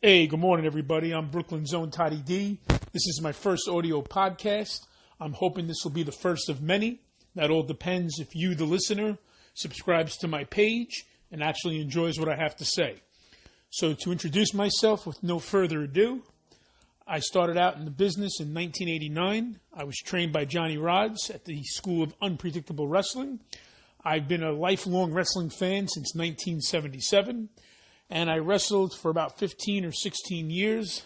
Hey, good morning, everybody. I'm Brooklyn's own Toddy D. This is my first audio podcast. I'm hoping this will be the first of many. That all depends if you, the listener, subscribes to my page and actually enjoys what I have to say. So to introduce myself with no further ado, I started out in the business in 1989. I was trained by Johnny Rods at the School of Unpredictable Wrestling. I've been a lifelong wrestling fan since 1977. And I wrestled for about 15 or 16 years,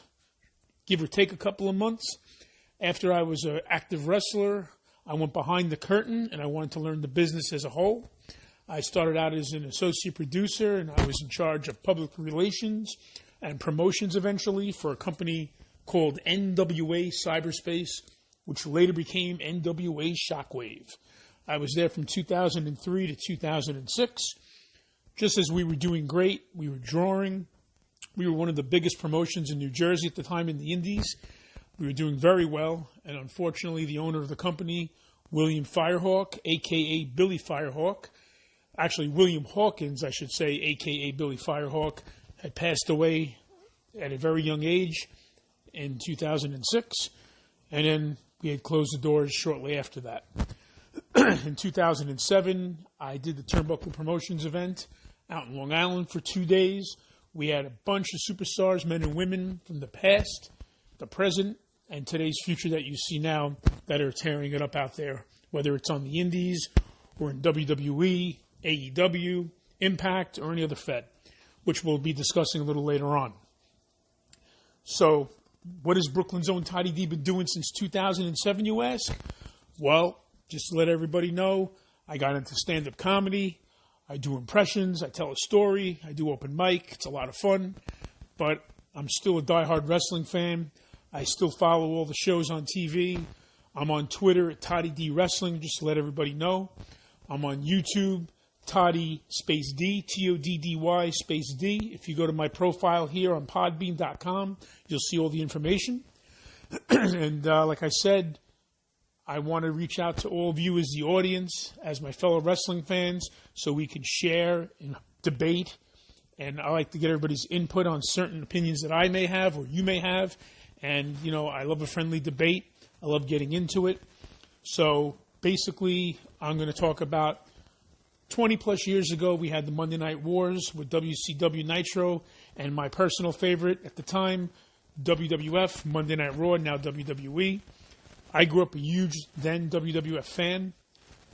give or take a couple of months. After I was an active wrestler, I went behind the curtain and I wanted to learn the business as a whole. I started out as an associate producer and I was in charge of public relations and promotions eventually for a company called NWA Cyberspace, which later became NWA Shockwave. I was there from 2003 to 2006. Just as we were doing great, we were drawing. We were one of the biggest promotions in New Jersey at the time in the Indies. We were doing very well, and unfortunately, the owner of the company, William Firehawk, a.k.a. Billy Firehawk, actually William Hawkins, I should say, a.k.a. Billy Firehawk, had passed away at a very young age in 2006, and then we had closed the doors shortly after that. In 2007, I did the Turnbuckle Promotions event out in Long Island for 2 days. We had a bunch of superstars, men and women from the past, the present, and today's future that you see now that are tearing it up out there, whether it's on the Indies or in WWE, AEW, Impact, or any other Fed, which we'll be discussing a little later on. So, what has Brooklyn's own Toddy D been doing since 2007, you ask? Well, just to let everybody know, I got into stand-up comedy. I do impressions, I tell a story, I do open mic. It's a lot of fun, but I'm still a diehard wrestling fan. I still follow all the shows on TV. I'm on Twitter at Toddy D Wrestling, just to let everybody know. I'm on YouTube, Toddy space D, Toddy space D. If you go to my profile here on podbean.com, you'll see all the information. And like I said, I want to reach out to all of you as the audience, as my fellow wrestling fans, so we can share and debate. And I like to get everybody's input on certain opinions that I may have or you may have. And, you know, I love a friendly debate. I love getting into it. So basically, I'm going to talk about 20 plus years ago, we had the Monday Night Wars with WCW Nitro and my personal favorite at the time, WWF, Monday Night Raw, now WWE. I grew up a huge then WWF fan.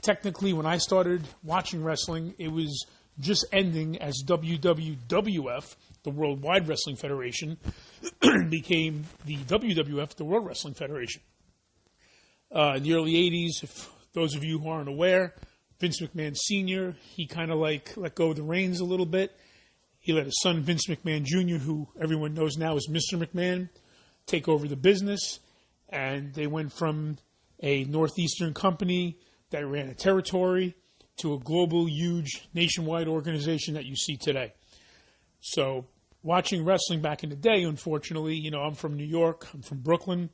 Technically, when I started watching wrestling, it was just ending as WWWF, the Worldwide Wrestling Federation, became the WWF, the World Wrestling Federation. In the early 80s, if those of you who aren't aware, Vince McMahon Sr., he kind of like let go of the reins a little bit. He let his son, Vince McMahon Jr., who everyone knows now as Mr. McMahon, take over the business. And they went from a northeastern company that ran a territory to a global, huge, nationwide organization that you see today. So watching wrestling back in the day, unfortunately, you know, I'm from New York, I'm from Brooklyn.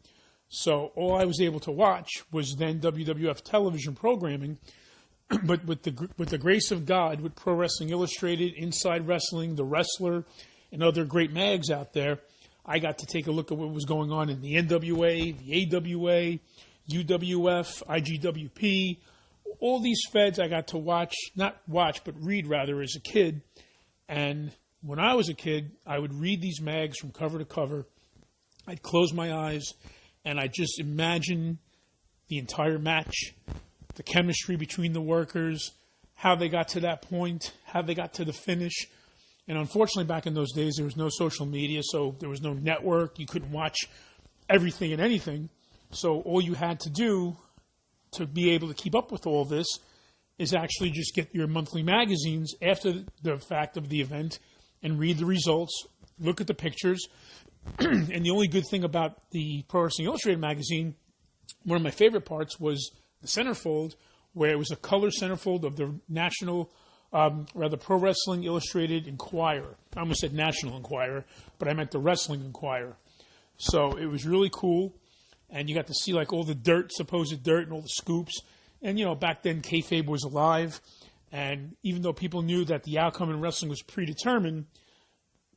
So all I was able to watch was then WWF television programming. But with the grace of God, with Pro Wrestling Illustrated, Inside Wrestling, The Wrestler, and other great mags out there, I got to take a look at what was going on in the NWA, the AWA, UWF, IGWP. All these feds I got to but read rather as a kid. And when I was a kid, I would read these mags from cover to cover. I'd close my eyes and I'd just imagine the entire match, the chemistry between the workers, how they got to that point, how they got to the finish. And unfortunately, back in those days, there was no social media, so there was no network. You couldn't watch everything and anything. So all you had to do to be able to keep up with all this is actually just get your monthly magazines after the fact of the event and read the results, look at the pictures. And the only good thing about the Pro Wrestling Illustrated magazine, one of my favorite parts was the centerfold, where it was a color centerfold of the Pro Wrestling Illustrated Inquirer. I almost said National Enquirer, but I meant the Wrestling Inquirer. So it was really cool, and you got to see like all the supposed dirt, and all the scoops. And, you know, back then kayfabe was alive, and even though people knew that the outcome in wrestling was predetermined,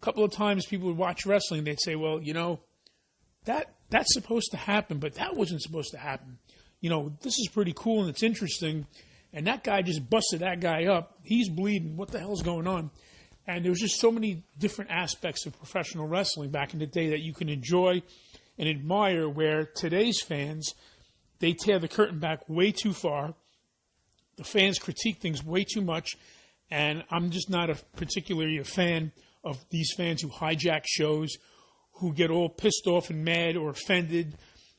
couple of times people would watch wrestling, they'd say, well, that's supposed to happen, but that wasn't supposed to happen. This is pretty cool and it's interesting. And that guy just busted that guy up. He's bleeding. What the hell's going on? And there was just so many different aspects of professional wrestling back in the day that you can enjoy and admire, where today's fans, they tear the curtain back way too far. The fans critique things way too much. And I'm just not particularly a fan of these fans who hijack shows, who get all pissed off and mad or offended,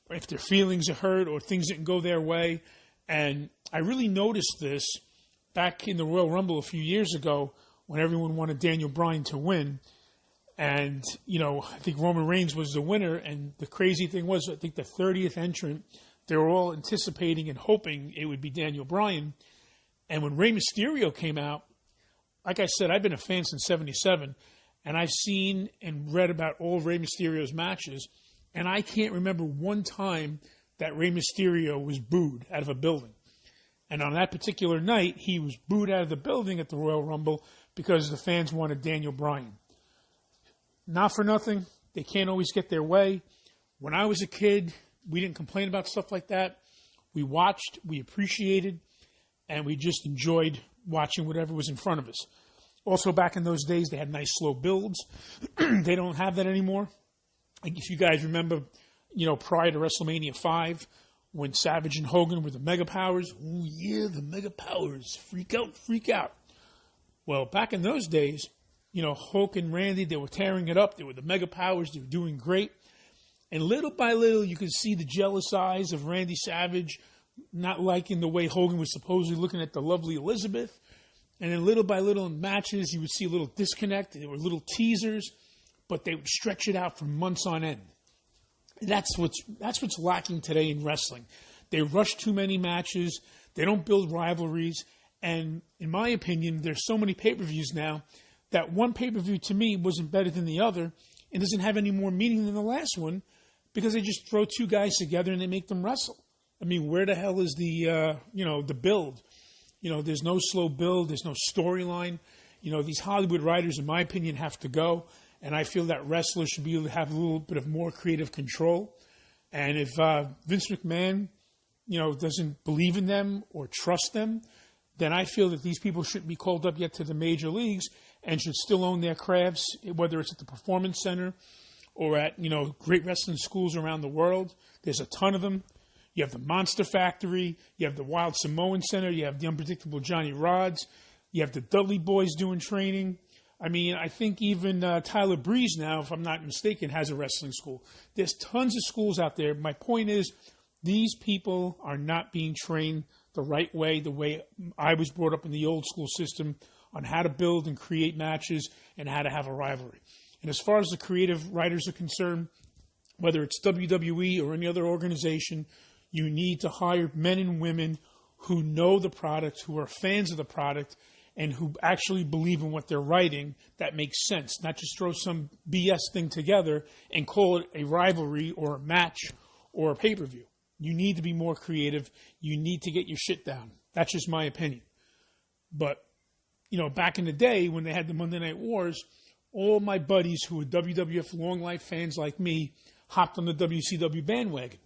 or if their feelings are hurt or things didn't go their way. And I really noticed this back in the Royal Rumble a few years ago when everyone wanted Daniel Bryan to win. And, I think Roman Reigns was the winner. And the crazy thing was, I think the 30th entrant, they were all anticipating and hoping it would be Daniel Bryan. And when Rey Mysterio came out, like I said, I've been a fan since '77, and I've seen and read about all Rey Mysterio's matches, and I can't remember one time that Rey Mysterio was booed out of a building. And on that particular night, he was booed out of the building at the Royal Rumble because the fans wanted Daniel Bryan. Not for nothing, they can't always get their way. When I was a kid, we didn't complain about stuff like that. We watched, we appreciated, and we just enjoyed watching whatever was in front of us. Also, back in those days, they had nice slow builds. They don't have that anymore. If you guys remember, prior to WrestleMania 5, when Savage and Hogan were the Mega Powers. Oh, yeah, the Mega Powers. Freak out, freak out. Well, back in those days, Hulk and Randy, they were tearing it up. They were the Mega Powers. They were doing great. And little by little, you could see the jealous eyes of Randy Savage, not liking the way Hogan was supposedly looking at the lovely Elizabeth. And then little by little in matches, you would see a little disconnect. There were little teasers, but they would stretch it out for months on end. That's what's lacking today in wrestling. They rush too many matches. They don't build rivalries. And in my opinion, there's so many pay-per-views now that one pay-per-view to me wasn't better than the other and doesn't have any more meaning than the last one because they just throw two guys together and they make them wrestle. I mean, where the hell is the build? There's no slow build. There's no storyline. These Hollywood writers, in my opinion, have to go. And I feel that wrestlers should be able to have a little bit of more creative control. And if Vince McMahon, doesn't believe in them or trust them, then I feel that these people shouldn't be called up yet to the major leagues and should still own their crafts, whether it's at the Performance Center or at, great wrestling schools around the world. There's a ton of them. You have the Monster Factory. You have the Wild Samoan Center. You have the Unpredictable Johnny Rods. You have the Dudley Boys doing training. I mean, I think even Tyler Breeze now, if I'm not mistaken, has a wrestling school. There's tons of schools out there. My point is, these people are not being trained the right way, the way I was brought up in the old school system on how to build and create matches and how to have a rivalry. And as far as the creative writers are concerned, whether it's WWE or any other organization, you need to hire men and women who know the product, who are fans of the product, and who actually believe in what they're writing that makes sense, not just throw some BS thing together and call it a rivalry or a match or a pay-per-view. You need to be more creative. You need to get your shit down. That's just my opinion. But, back in the day when they had the Monday Night Wars, all my buddies who were WWF long life fans like me hopped on the WCW bandwagon.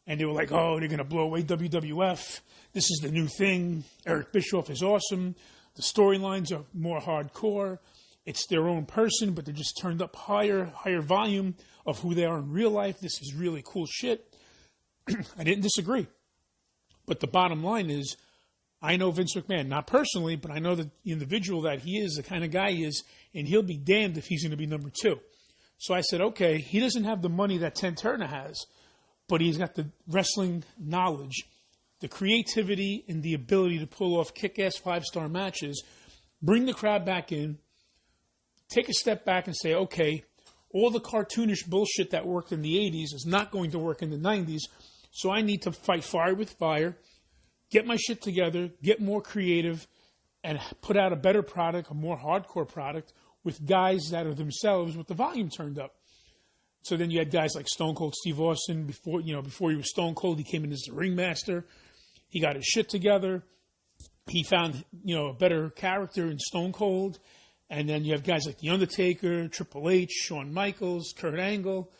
And they were like, oh, they're going to blow away WWF. This is the new thing. Eric Bischoff is awesome. The storylines are more hardcore. It's their own person, but they're just turned up higher volume of who they are in real life. This is really cool shit. I didn't disagree. But the bottom line is, I know Vince McMahon, not personally, but I know the individual that he is, the kind of guy he is, and he'll be damned if he's going to be number 2. So I said, okay, he doesn't have the money that Ted Turner has, but he's got the wrestling knowledge, the creativity, and the ability to pull off kick-ass 5-star matches, bring the crowd back in, take a step back and say, okay, all the cartoonish bullshit that worked in the 80s is not going to work in the 90s, so I need to fight fire with fire, get my shit together, get more creative, and put out a better product, a more hardcore product, with guys that are themselves with the volume turned up. So then you had guys like Stone Cold Steve Austin. Before he was Stone Cold, he came in as the ringmaster. He got his shit together. He found, a better character in Stone Cold. And then you have guys like The Undertaker, Triple H, Shawn Michaels, Kurt Angle,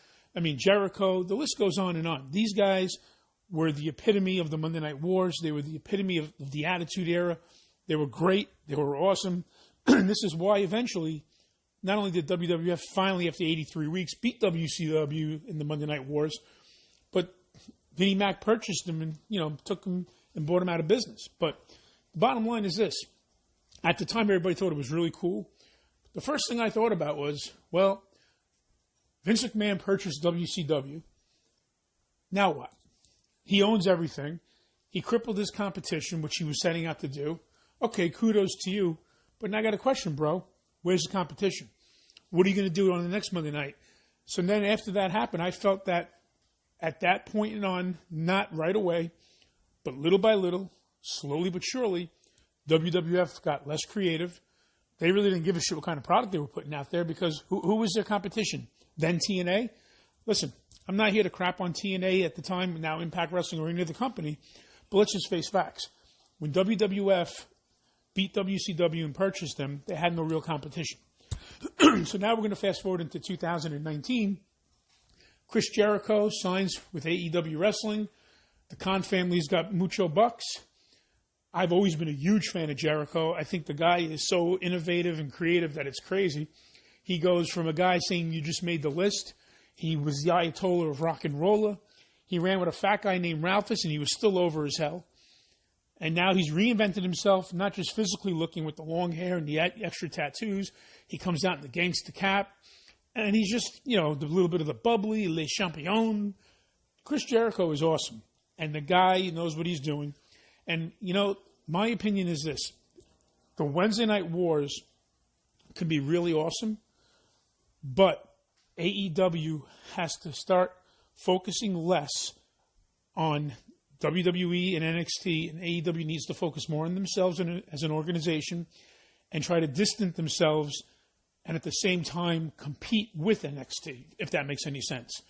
Jericho. The list goes on and on. These guys were the epitome of the Monday Night Wars. They were the epitome of the Attitude Era. They were great. They were awesome. And this is why eventually, not only did WWF finally, after 83 weeks, beat WCW in the Monday Night Wars, but Vinnie Mac purchased them and, took them and bought them out of business. But the bottom line is this. At the time, everybody thought it was really cool. The first thing I thought about was, well, Vince McMahon purchased WCW. Now what? He owns everything. He crippled his competition, which he was setting out to do. Okay, kudos to you. But now I got a question, bro. Where's the competition? What are you going to do on the next Monday night? So then after that happened, I felt that at that point and on, not right away, but little by little, slowly but surely, WWF got less creative. They really didn't give a shit what kind of product they were putting out there because who was their competition? Then TNA? Listen, I'm not here to crap on TNA at the time, now Impact Wrestling or any other company, but let's just face facts. When WWF beat WCW and purchased them, they had no real competition. So now we're going to fast forward into 2019. Chris Jericho signs with AEW Wrestling. The Khan family's got mucho bucks. I've always been a huge fan of Jericho. I think the guy is so innovative and creative that it's crazy. He goes from a guy saying you just made the list. He was the Ayatollah of rock and roller. He ran with a fat guy named Ralphus, and he was still over as hell. And now he's reinvented himself, not just physically looking with the long hair and the extra tattoos. He comes out in the gangster cap, and he's just, the little bit of the bubbly, Le Champion. Chris Jericho is awesome, and the guy knows what he's doing. And, my opinion is this. The Wednesday Night Wars can be really awesome, but AEW has to start focusing less on WWE and NXT, and AEW needs to focus more on themselves as an organization and try to distance themselves and at the same time compete with NXT, if that makes any sense.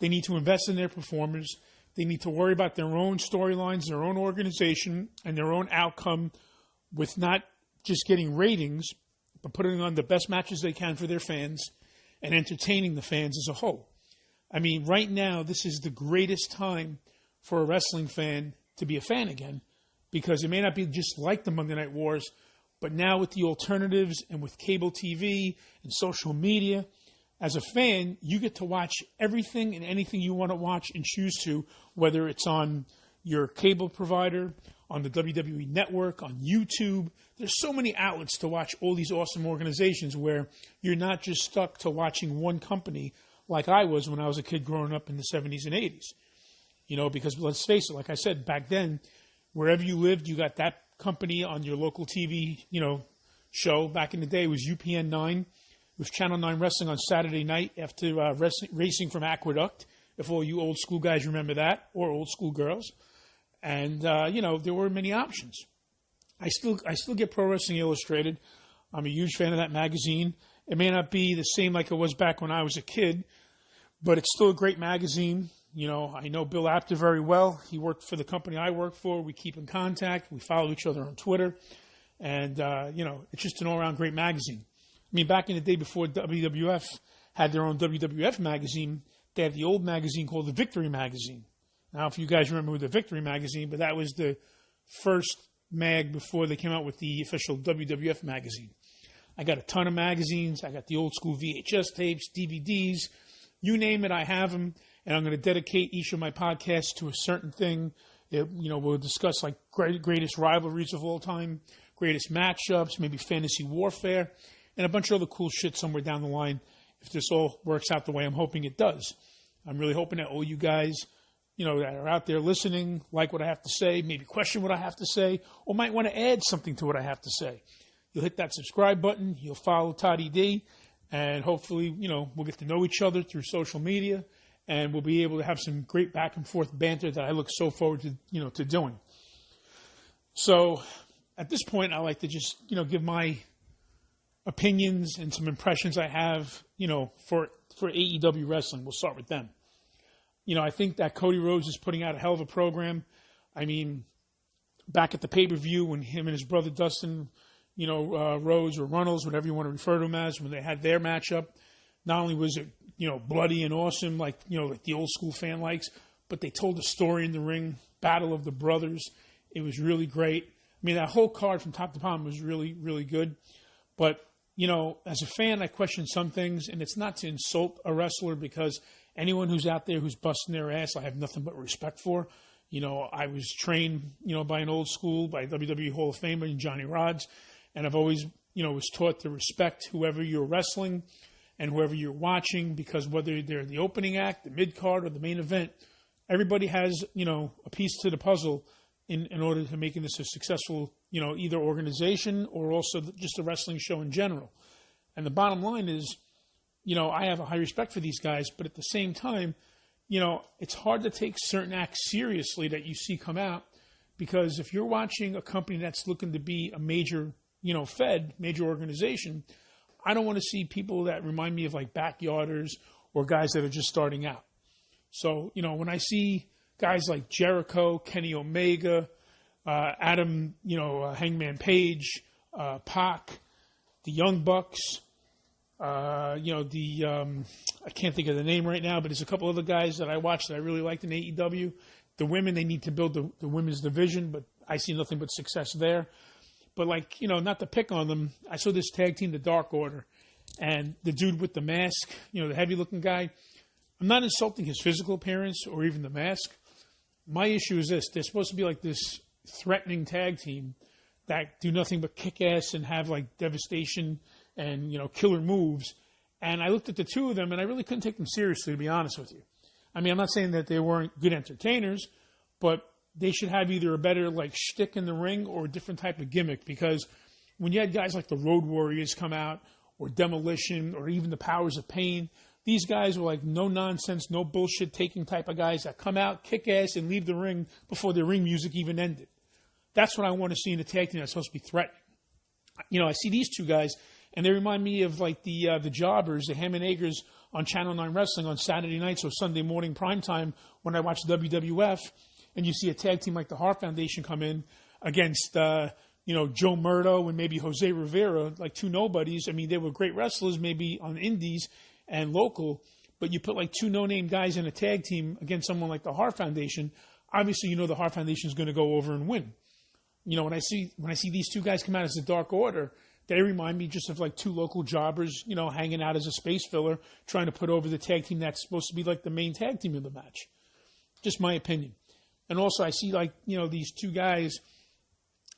They need to invest in their performers. They need to worry about their own storylines, their own organization, and their own outcome with not just getting ratings, but putting on the best matches they can for their fans and entertaining the fans as a whole. I mean, right now, this is the greatest time for a wrestling fan to be a fan again, because it may not be just like the Monday Night Wars, but now with the alternatives and with cable TV and social media, as a fan, you get to watch everything and anything you want to watch and choose to, whether it's on your cable provider, on the WWE Network, on YouTube. There's so many outlets to watch all these awesome organizations where you're not just stuck to watching one company like I was when I was a kid growing up in the 70s and 80s. Because let's face it, like I said, back then, wherever you lived, you got that company on your local TV, show. Back in the day, it was UPN 9. It was Channel 9 Wrestling on Saturday night after Racing from Aqueduct, if all you old school guys remember that, or old school girls. And, there were many options. I still get Pro Wrestling Illustrated. I'm a huge fan of that magazine. It may not be the same like it was back when I was a kid, but it's still a great magazine. I know Bill Apter very well. He worked for the company I work for. We keep in contact. We follow each other on Twitter. And, it's just an all-around great magazine. I mean, back in the day before WWF had their own WWF magazine, they had the old magazine called the Victory Magazine. Now, if you guys remember the Victory Magazine, but that was the first mag before they came out with the official WWF magazine. I got a ton of magazines. I got the old school VHS tapes, DVDs. You name it, I have them. And I'm going to dedicate each of my podcasts to a certain thing. We'll discuss like greatest rivalries of all time, greatest matchups, maybe fantasy warfare, and a bunch of other cool shit somewhere down the line if this all works out the way I'm hoping it does. I'm really hoping that all you guys, that are out there listening, like what I have to say, maybe question what I have to say, or might want to add something to what I have to say. You'll hit that subscribe button. You'll follow Toddy D, and hopefully, we'll get to know each other through social media, and we'll be able to have some great back and forth banter that I look so forward to, to doing. So at this point, I like to just, give my opinions and some impressions I have, for AEW wrestling. We'll start with them. I think that Cody Rhodes is putting out a hell of a program. I mean, back at the pay-per-view when him and his brother Dustin, Rhodes or Runnels, whatever you want to refer to them as, when they had their matchup. Not only was it, bloody and awesome, like the old school fan likes, but they told a story in the ring, Battle of the Brothers. It was really great. I mean, that whole card from top to bottom was really, really good. But, as a fan, I question some things, and it's not to insult a wrestler, because anyone who's out there who's busting their ass, I have nothing but respect for. I was trained, by an old school, by WWE Hall of Famer Johnny Rods, and I've always, was taught to respect whoever you're wrestling and whoever you're watching, because whether they're the opening act, the mid-card, or the main event, everybody has, a piece to the puzzle in order to making this a successful, either organization or also just a wrestling show in general. And the bottom line is, I have a high respect for these guys, but at the same time, it's hard to take certain acts seriously that you see come out, because if you're watching a company that's looking to be a major, major organization, I don't want to see people that remind me of like backyarders or guys that are just starting out. So, when I see guys like Jericho, Kenny Omega, Adam, Hangman Page, Pac, the Young Bucks, I can't think of the name right now, but there's a couple other guys that I watch that I really liked in AEW. The women, they need to build the women's division, but I see nothing but success there. But not to pick on them, I saw this tag team, the Dark Order, and the dude with the mask, the heavy looking guy. I'm not insulting his physical appearance or even the mask. My issue is this: they're supposed to be like this threatening tag team that do nothing but kick ass and have like devastation and killer moves. And I looked at the two of them, and I really couldn't take them seriously, to be honest with you. I mean, I'm not saying that they weren't good entertainers, but they should have either a better like shtick in the ring or a different type of gimmick. Because when you had guys like the Road Warriors come out, or Demolition, or even the Powers of Pain, these guys were like no nonsense, no bullshit taking type of guys that come out, kick ass, and leave the ring before the ring music even ended. That's what I want to see in a tag team that's supposed to be threatening. I see these two guys, and they remind me of like the Jobbers, the Ham and Eggers on Channel 9 Wrestling on Saturday nights or Sunday morning primetime when I watch WWF, and you see a tag team like the Hart Foundation come in against Joe Murdo and maybe Jose Rivera, like two nobodies. I mean, they were great wrestlers maybe on indies and local, but you put like two no-name guys in a tag team against someone like the Hart Foundation, obviously the Hart Foundation is going to go over and win. When I see these two guys come out as the Dark Order, they remind me just of like two local jobbers, hanging out as a space filler, trying to put over the tag team that's supposed to be like the main tag team of the match. Just my opinion. And also I see like, these two guys,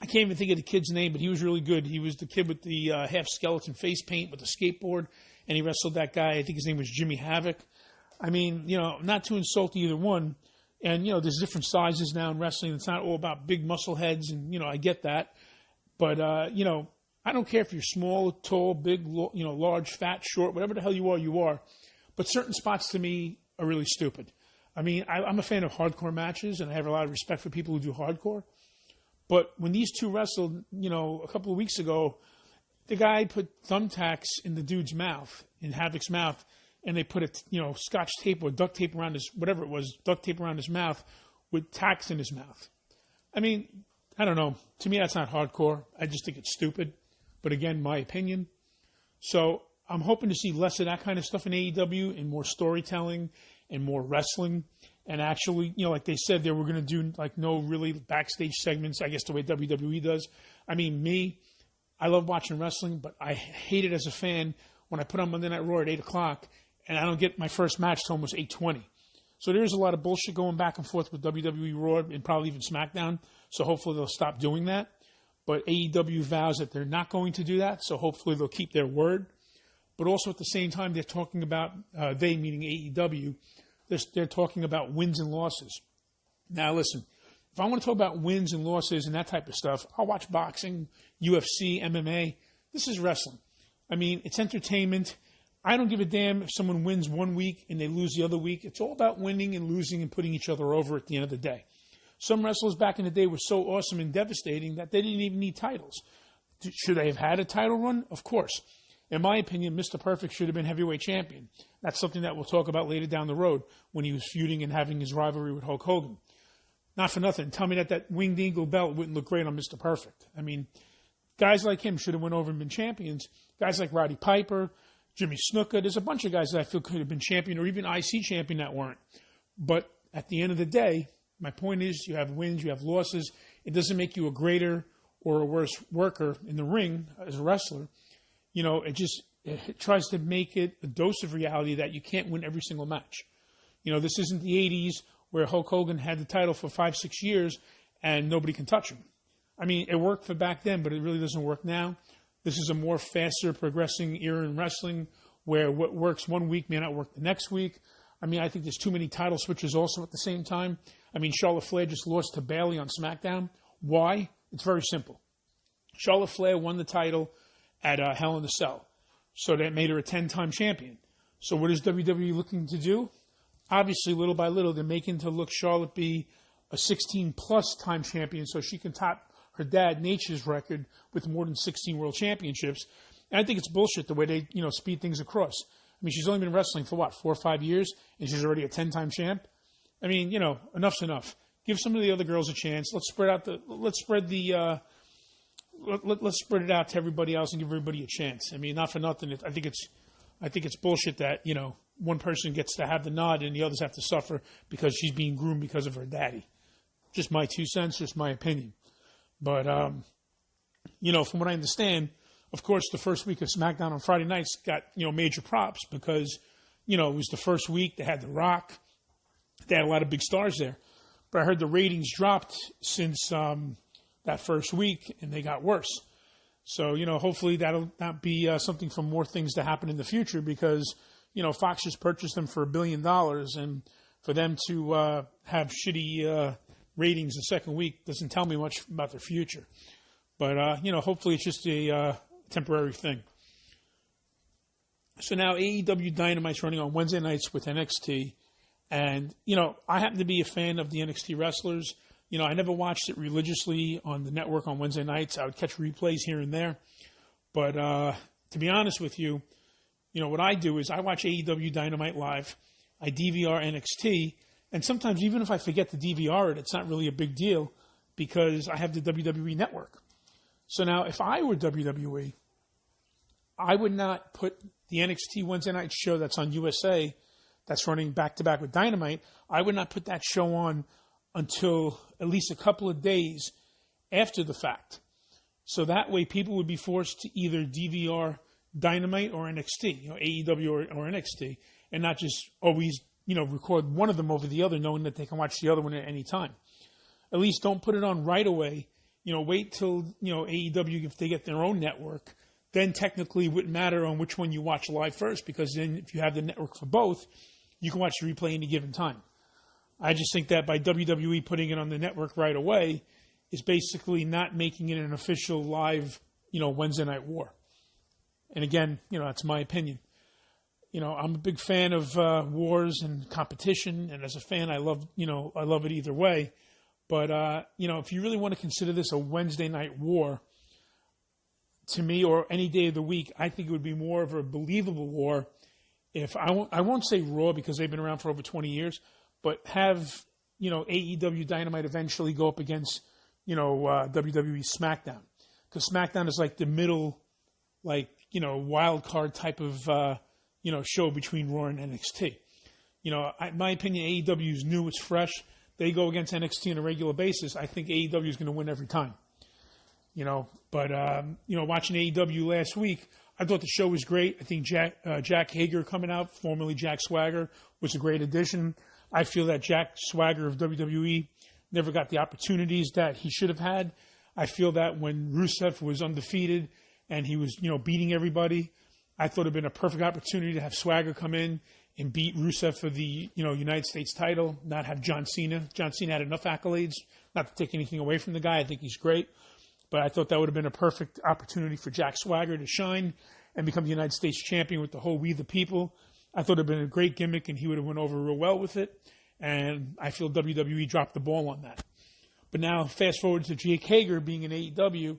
I can't even think of the kid's name, but he was really good. He was the kid with the half skeleton face paint with the skateboard, and he wrestled that guy. I think his name was Jimmy Havoc. I mean, not to insult either one. And, there's different sizes now in wrestling. It's not all about big muscle heads, and, I get that. But, I don't care if you're small, tall, big, large, fat, short, whatever the hell you are. But certain spots to me are really stupid. I mean, I'm a fan of hardcore matches, and I have a lot of respect for people who do hardcore. But when these two wrestled, a couple of weeks ago, the guy put thumbtacks in the dude's mouth, in Havoc's mouth, and they put scotch tape or duct tape around his, whatever it was, duct tape around his mouth with tacks in his mouth. I mean, I don't know. To me, that's not hardcore. I just think it's stupid. But again, my opinion. So I'm hoping to see less of that kind of stuff in AEW and more storytelling and more wrestling. And actually, like they said, they were going to do like no really backstage segments, I guess the way WWE does. I mean, I love watching wrestling, but I hate it as a fan when I put on Monday Night Raw at 8 o'clock and I don't get my first match till almost 8:20. So there's a lot of bullshit going back and forth with WWE Raw and probably even SmackDown. So hopefully they'll stop doing that. But AEW vows that they're not going to do that. So hopefully they'll keep their word. But also at the same time, they're talking about, they meaning AEW, they're talking about wins and losses. Now listen, if I want to talk about wins and losses and that type of stuff, I'll watch boxing, UFC, MMA. This is wrestling. I mean, it's entertainment. I don't give a damn if someone wins one week and they lose the other week. It's all about winning and losing and putting each other over at the end of the day. Some wrestlers back in the day were so awesome and devastating that they didn't even need titles. Should they have had a title run? Of course. In my opinion, Mr. Perfect should have been heavyweight champion. That's something that we'll talk about later down the road when he was feuding and having his rivalry with Hulk Hogan. Not for nothing. Tell me that Winged Eagle belt wouldn't look great on Mr. Perfect. I mean, Guys like him should have went over and been champions. Guys like Roddy Piper, Jimmy Snuka, there's a bunch of guys that I feel could have been champion or even IC champion that weren't. But at the end of the day, my point is you have wins, you have losses. It doesn't make you a greater or a worse worker in the ring as a wrestler. You know, it tries to make it a dose of reality that you can't win every single match. You know, this isn't the 80s where Hulk Hogan had the title for 5-6 years and nobody can touch him. I mean, it worked for back then, but it really doesn't work now. This is a more faster progressing era in wrestling where what works one week may not work the next week. I mean, I think there's too many title switches also at the same time. I mean, Charlotte Flair just lost to Bayley on SmackDown. Why? It's very simple. Charlotte Flair won the title at Hell in a Cell. So that made her a 10-time champion. So what is WWE looking to do? Obviously, little by little, they're making to look Charlotte be a 16-plus time champion so she can top her dad, Nature's record with more than 16 world championships. And I think it's bullshit the way they, speed things across. I mean, she's only been wrestling for 4 or 5 years, and she's already a 10-time champ. I mean, enough's enough. Give some of the other girls a chance. Let's spread it out to everybody else and give everybody a chance. I mean, not for nothing. I think it's bullshit that one person gets to have the nod and the others have to suffer because she's being groomed because of her daddy. Just my 2 cents, just my opinion. But from what I understand, of course, the first week of SmackDown on Friday nights got major props because it was the first week. They had The Rock. They had a lot of big stars there. But I heard the ratings dropped since that first week, and they got worse. So, hopefully that'll not be something for more things to happen in the future because, Fox just purchased them for $1 billion, and for them to have shitty ratings the second week doesn't tell me much about their future. But, hopefully it's just a temporary thing. So now AEW Dynamite's running on Wednesday nights with NXT. And, I happen to be a fan of the NXT wrestlers. I never watched it religiously on the network on Wednesday nights. I would catch replays here and there. But to be honest with you, what I do is I watch AEW Dynamite live. I DVR NXT. And sometimes even if I forget to DVR it, it's not really a big deal because I have the WWE network. So now if I were WWE, I would not put the NXT Wednesday night show that's on USA, that's running back-to-back with Dynamite, I would not put that show on until at least a couple of days after the fact. So that way people would be forced to either DVR Dynamite or NXT, AEW or NXT, and not just always, record one of them over the other knowing that they can watch the other one at any time. At least don't put it on right away. Wait till, AEW, if they get their own network, then technically it wouldn't matter on which one you watch live first because then if you have the network for both, you can watch the replay any given time. I just think that by WWE putting it on the network right away is basically not making it an official live, Wednesday Night War. And again, that's my opinion. I'm a big fan of wars and competition, and as a fan, I love it either way. But, if you really want to consider this a Wednesday Night War, to me, or any day of the week, I think it would be more of a believable war if I won't say Raw because they've been around for over 20 years, but have, AEW Dynamite eventually go up against, WWE SmackDown. Because SmackDown is like the middle, wild card type of, show between Raw and NXT. In my opinion, AEW is new, it's fresh. They go against NXT on a regular basis. I think AEW is going to win every time. But watching AEW last week, I thought the show was great. I think Jack Hager coming out, formerly Jack Swagger, was a great addition. I feel that Jack Swagger of WWE never got the opportunities that he should have had. I feel that when Rusev was undefeated and he was, beating everybody, I thought it would have been a perfect opportunity to have Swagger come in and beat Rusev for the, United States title, not have John Cena. John Cena had enough accolades, not to take anything away from the guy. I think he's great. But I thought that would have been a perfect opportunity for Jack Swagger to shine and become the United States champion with the whole We the People. I thought it would have been a great gimmick, and he would have went over real well with it. And I feel WWE dropped the ball on that. But now, fast forward to Jake Hager being in AEW,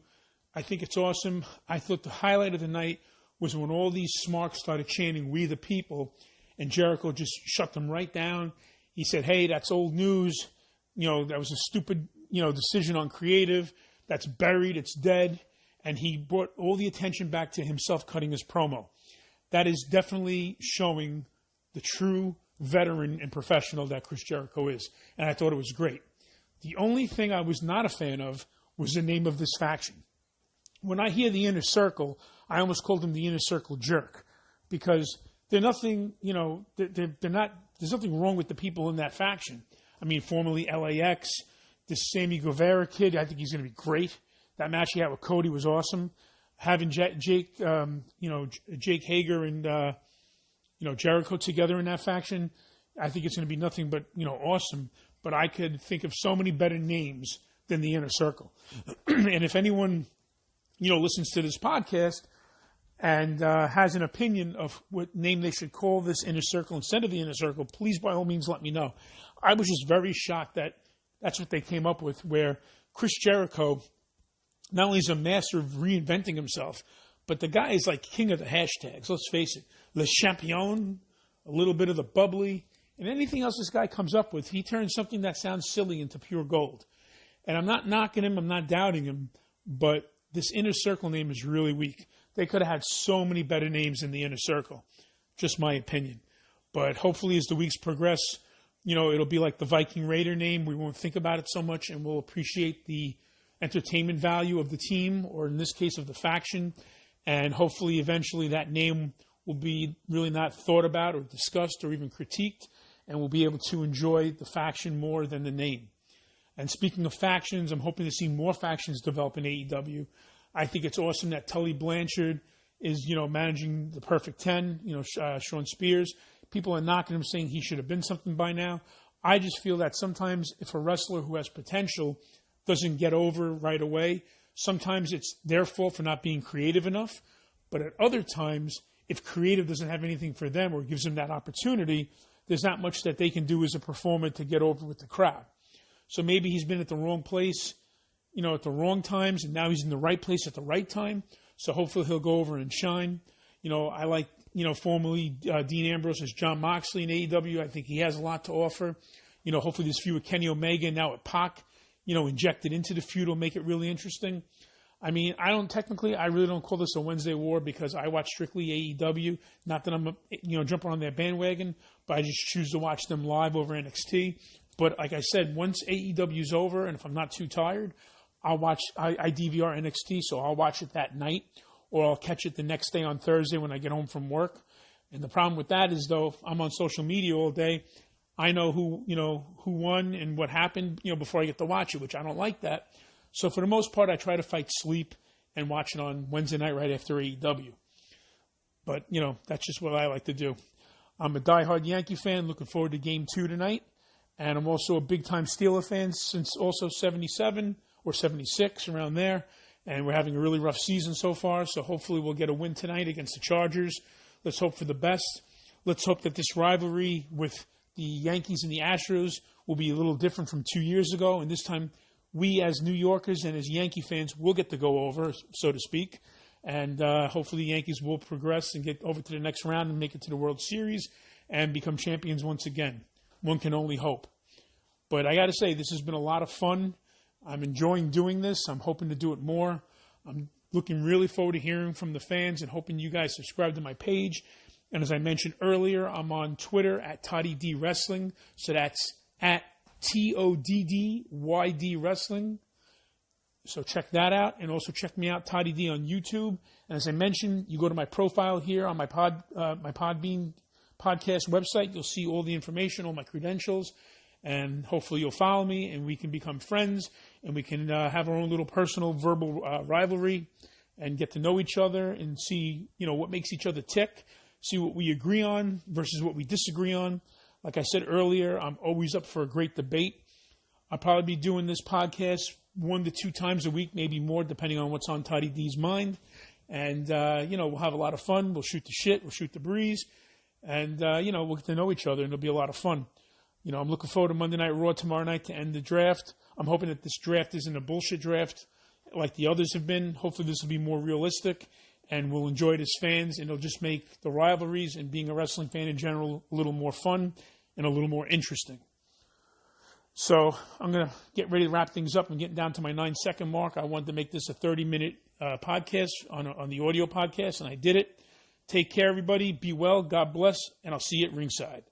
I think it's awesome. I thought the highlight of the night was when all these smarks started chanting We the People, and Jericho just shut them right down. He said, hey, that's old news. That was a stupid, decision on creative. That's buried. It's dead. and he brought all the attention back to himself cutting his promo. That is definitely showing the true veteran and professional that Chris Jericho is, and I thought it was great. The only thing I was not a fan of was the name of this faction. When I hear the Inner Circle, I almost called them the Inner Circle Jerk, because they're nothing, they're not, there's nothing wrong with the people in that faction. I mean, formerly LAX, this Sammy Guevara kid, I think he's going to be great. That match he had with Cody was awesome. Having Jake Hager and, Jericho together in that faction, I think it's going to be nothing but, awesome. But I could think of so many better names than the Inner Circle. And if anyone, listens to this podcast and has an opinion of what name they should call this Inner Circle instead of the Inner Circle, please by all means let me know. I was just very shocked that that's what they came up with, where Chris Jericho not only is a master of reinventing himself, but the guy is like king of the hashtags. Let's face it. Le Champion, a little bit of the bubbly, and anything else this guy comes up with, he turns something that sounds silly into pure gold. And I'm not knocking him, I'm not doubting him, but this Inner Circle name is really weak. They could have had so many better names in the Inner Circle. Just my opinion. But hopefully as the weeks progress, it'll be like the Viking Raider name. We won't think about it so much, and we'll appreciate the entertainment value of the team, or in this case of the faction. And hopefully eventually that name will be really not thought about or discussed or even critiqued, and we'll be able to enjoy the faction more than the name. And speaking of factions, I'm hoping to see more factions develop in AEW. I think it's awesome that Tully Blanchard is, managing the Perfect 10, Sean Spears. People are knocking him, saying he should have been something by now. I just feel that sometimes if a wrestler who has potential doesn't get over right away, sometimes it's their fault for not being creative enough. But at other times, if creative doesn't have anything for them or gives them that opportunity, there's not much that they can do as a performer to get over with the crowd. So maybe he's been at the wrong place, at the wrong times, and now he's in the right place at the right time. So hopefully he'll go over and shine. I like, formerly Dean Ambrose as John Moxley in AEW. I think he has a lot to offer. Hopefully this feud with Kenny Omega and now with Pac, injected into the feud will make it really interesting. I mean, I really don't call this a Wednesday war because I watch strictly AEW. Not that I'm, jumping on their bandwagon, but I just choose to watch them live over NXT. But like I said, once AEW's over, and if I'm not too tired, I DVR NXT, so I'll watch it that night, or I'll catch it the next day on Thursday when I get home from work. And the problem with that is, though, if I'm on social media all day, I know who won and what happened, before I get to watch it, which I don't like that. So for the most part, I try to fight sleep and watch it on Wednesday night right after AEW. But, that's just what I like to do. I'm a diehard Yankee fan, looking forward to Game 2 tonight. And I'm also a big-time Steeler fan since also 77 or 76, around there. And we're having a really rough season so far, so hopefully we'll get a win tonight against the Chargers. Let's hope for the best. Let's hope that this rivalry with the Yankees and the Astros will be a little different from 2 years ago, and this time we as New Yorkers and as Yankee fans will get to go over, so to speak. And hopefully the Yankees will progress and get over to the next round and make it to the World Series and become champions once again. One can only hope. But I got to say, this has been a lot of fun. I'm enjoying doing this. I'm hoping to do it more. I'm looking really forward to hearing from the fans and hoping you guys subscribe to my page. And as I mentioned earlier, I'm on Twitter at Toddy D Wrestling. So that's at TODDYD Wrestling. So check that out. And also check me out, Toddy D, on YouTube. And as I mentioned, you go to my profile here on my Podbean podcast website. You'll see all the information, all my credentials. And hopefully you'll follow me and we can become friends and we can have our own little personal verbal rivalry and get to know each other and see, what makes each other tick, see what we agree on versus what we disagree on. Like I said earlier, I'm always up for a great debate. I'll probably be doing this podcast 1 to 2 times a week, maybe more, depending on what's on Toddy D's mind. And, we'll have a lot of fun. We'll shoot the shit. We'll shoot the breeze. And, we'll get to know each other and it'll be a lot of fun. I'm looking forward to Monday Night Raw tomorrow night to end the draft. I'm hoping that this draft isn't a bullshit draft like the others have been. Hopefully this will be more realistic and we'll enjoy it as fans, and it'll just make the rivalries and being a wrestling fan in general a little more fun and a little more interesting. So I'm going to get ready to wrap things up. I'm getting down to my 9-second mark. I wanted to make this a 30-minute podcast, on the audio podcast, and I did it. Take care, everybody. Be well. God bless, and I'll see you at ringside.